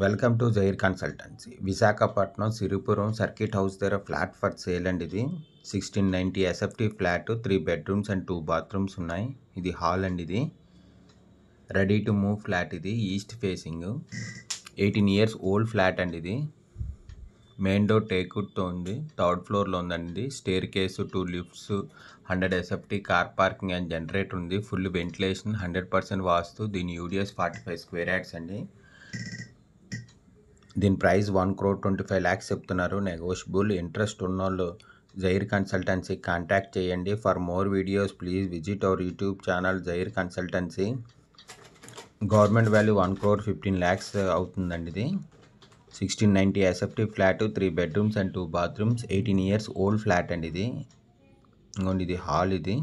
Welcome to Jair consultancy. Visakhapatnam Siripuram circuit house దగ్గర flat for sale అండి. ఇది 1690 SFT flat, 3 bedrooms and 2 bathrooms ఉన్నాయి. ఇది హాల్ అండి. ఇది రెడీ టు మూవ్ ఫ్లాట్. ఇది east facing 18 years old flat అండి. ఇది మెయిన్ డోర్ టేక్వుడ్తో ఉంది. 3rd ఫ్లోర్లో ఉందండి. Staircase, 2 lifts, 100 SFT, car parking and generator ఉంది. Full ventilation, 100% vastu. దీని యూడిఎస్ 45 స్క్వేర్ యార్డ్స్ అండి. దీని ప్రైస్ 1,25,00,000 చెప్తున్నారు. నెగోషియబుల్. ఇంట్రెస్ట్ ఉన్నోళ్ళు జైర్ కన్సల్టెన్సీ కాంటాక్ట్ చేయండి. For more videos please visit our YouTube channel Jair consultancy. Government value 1,15,00,000 అవుతుందండి. ఇది 1690 SFT flat, 3 bedrooms and 2 bathrooms, 18 years old flat అండి. ఇది ఇంకోండి, ఇది హాల్. ఇది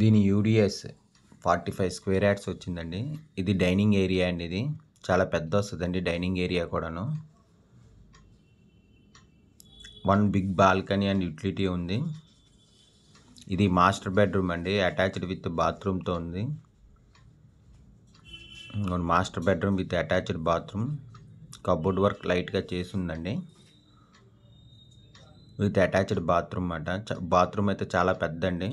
దీని యూడిఎస్ 45 స్క్వేర్ యార్డ్స్ వచ్చిందండి. ఇది డైనింగ్ ఏరియా అండి. ఇది చాలా పెద్ద వస్తుందండి డైనింగ్ ఏరియా కూడాను. 1 బిగ్ బాల్కనీ అండ్ యూటిలిటీ ఉంది. ఇది మాస్టర్ బెడ్రూమ్ అండి, అటాచ్డ్ విత్ బాత్రూమ్తో ఉంది. Master bedroom with attached bathroom. Cupboard work లైట్గా చేసి ఉందండి. విత్ అటాచ్డ్ బాత్రూమ్ అన్నమాట. బాత్రూమ్ అయితే చాలా పెద్దండి.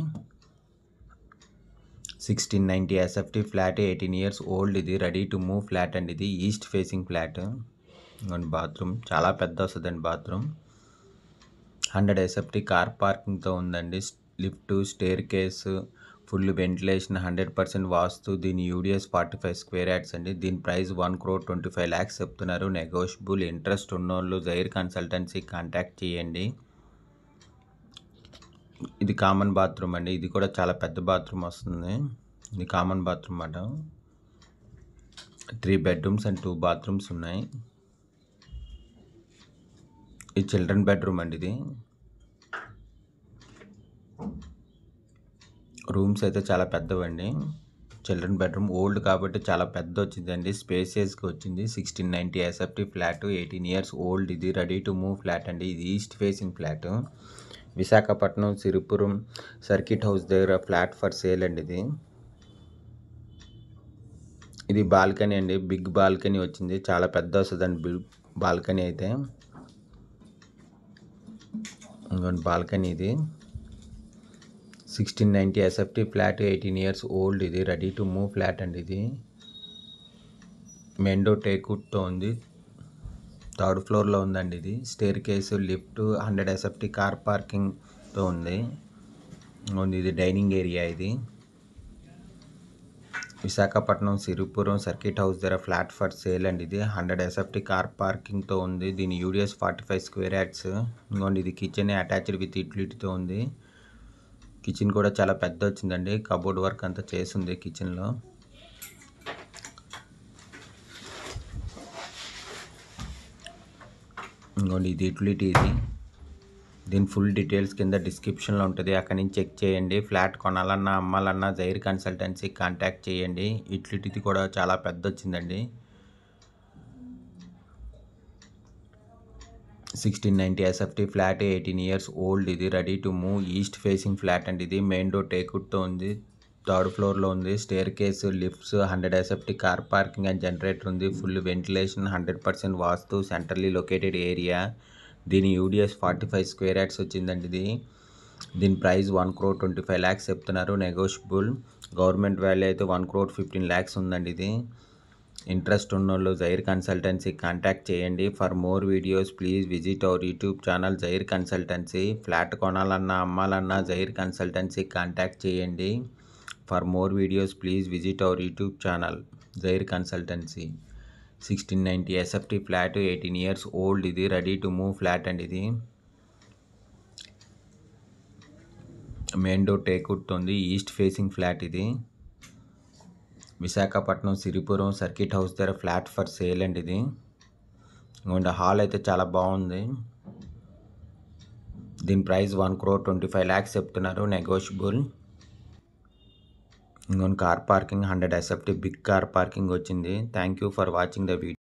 1690 ఎస్ఎఫ్టీ ఫ్లాట్, 18 years ఓల్డ్. ఇది రెడీ టు మూవ్ ఫ్లాట్ అండి. ఇది ఈస్ట్ ఫేసింగ్ ఫ్లాట్. బాత్రూమ్ చాలా పెద్ద వస్తుందండి. బాత్రూమ్ 100 ఎస్ఎఫ్టీ కార్ పార్కింగ్తో ఉందండి. Lift, staircase, full ventilation, 100% vastu. దీని యూడిఎస్ 45 స్క్వేర్ యార్డ్స్ అండి. దీని ప్రైస్ 1,25,00,000 చెప్తున్నారు. నెగోషియబుల్. ఇంట్రెస్ట్ ఉన్నోళ్ళు జైర్ కన్సల్టెన్సీ కాంటాక్ట్ చేయండి. ఇది కామన్ బాత్రూమ్ అండి. ఇది కూడా చాలా పెద్ద బాత్రూమ్ వస్తుంది. ఇది కామన్ బాత్రూమ్ అన్నమాట. 3 బెడ్రూమ్స్ అండ్ 2 బాత్రూమ్స్ ఉన్నాయి. ఇది చిల్డ్రన్ బెడ్రూమ్ అండి. ఇది రూమ్స్ అయితే చాలా పెద్దవండి. చిల్డ్రన్ బెడ్రూమ్ ఓల్డ్ కాబట్టి చాలా పెద్ద వచ్చిందండి. స్పేసియస్గా వచ్చింది. 1690 ఎస్ఎఫ్టీ ఫ్లాట్, 18 years ఓల్డ్. ఇది రెడీ టు మూవ్ ఫ్లాట్ అండి. ఇది east facing flat. Visakhapatnam Siripuram circuit house దగ్గర ఫ్లాట్ ఫర్ సేల్ అండి. ఇది బాల్కనీ అండి. బిగ్ బాల్కనీ వచ్చింది. చాలా పెద్ద వస్తుందండి బిగ్ బాల్కనీ అయితే. ఇంకొండి బాల్కనీ. ఇది 1690 ఎస్ఎఫ్టీ ఫ్లాట్, 18 years ఓల్డ్. ఇది రెడీ టు మూవ్ ఫ్లాట్ అండి. ఇది మెయిన్ డోర్ టేక్వుడ్తో ఉంది. 3rd ఫ్లోర్లో ఉందండి. ఇది staircase, lift, 100 SFT car పార్కింగ్తో ఉంది. ఇది డైనింగ్ ఏరియా. ఇది విశాఖపట్నం సిరిపురం సర్కిట్ హౌస్ దగ్గర ఫ్లాట్ ఫర్ సేల్ అండి. ఇది 100 ఎస్ఎఫ్టీ కార్ పార్కింగ్తో ఉంది. దీని యూడిఎస్ 45 స్క్వేర్ యార్డ్స్. ఇంకోండి, ఇది కిచెన్ అటాచ్డ్ విత్ యూటిలిటీతో ఉంది. కిచెన్ కూడా చాలా పెద్ద వచ్చిందండి. కబోర్డ్ వర్క్ అంతా చేసింది కిచెన్లో. ఇంకోండి, ఇది యూటిలిటీ. ఇది దీని ఫుల్ డీటెయిల్స్ కింద డిస్క్రిప్షన్లో ఉంటుంది. అక్కడి నుంచి చెక్ చేయండి. ఫ్లాట్ కొనాలన్నా అమ్మాలన్నా జైర్ కన్సల్టెన్సీ కాంటాక్ట్ చేయండి. యూటిలిటీ కూడా చాలా పెద్ద వచ్చిందండి. 1690 ఎస్ఎఫ్టీ ఫ్లాట్, 18 years ఓల్డ్. ఇది ready to move east facing flat అండి. ఇది మెయిన్ డోర్ టేక్వుడ్తో ఉంది. 3rd ఫ్లోర్లో ఉంది. Staircase, lifts, 100 SFT car parking and generator ఉంది. Full ventilation, 100% vastu. Centrally located area. దీని యూడిఎస్ 45 స్క్వేర్ యార్డ్స్ వచ్చిందండి. దీని ప్రైస్ 1,25,00,000 చెప్తున్నారు. నెగోషియబుల్. గవర్నమెంట్ వాల్యూ అయితే 1,15,00,000 ఉందండి. ఇది ఇంట్రెస్ట్ ఉన్నోళ్ళు జైర్ కన్సల్టెన్సీ కాంటాక్ట్ చేయండి. For more videos please visit our YouTube channel Jair consultancy. Flat కొనాలన్నా అమ్మాలన్నా జైర్ కన్సల్టెన్సీ కాంటాక్ట్ చేయండి. For more videos please visit our YouTube channel Jair consultancy. 1690 SFT flat, 18 years old. ఇది ready to move flat అండి. ఇది main door టేక్వుడ్తో ఉంది. East facing flat. ఇది Visakhapatnam Siripuram circuit house దగ్గర ఫ్లాట్ ఫర్ సేల్ అండి. ఇది ఇంకొండ హాల్ అయితే చాలా బాగుంది. దీని ప్రైస్ 1,25,00,000 చెప్తున్నారు. నెగోషియబుల్. ఇంకొన్ని car parking 100 SFT big car parking వచ్చింది. Thank you for watching the video.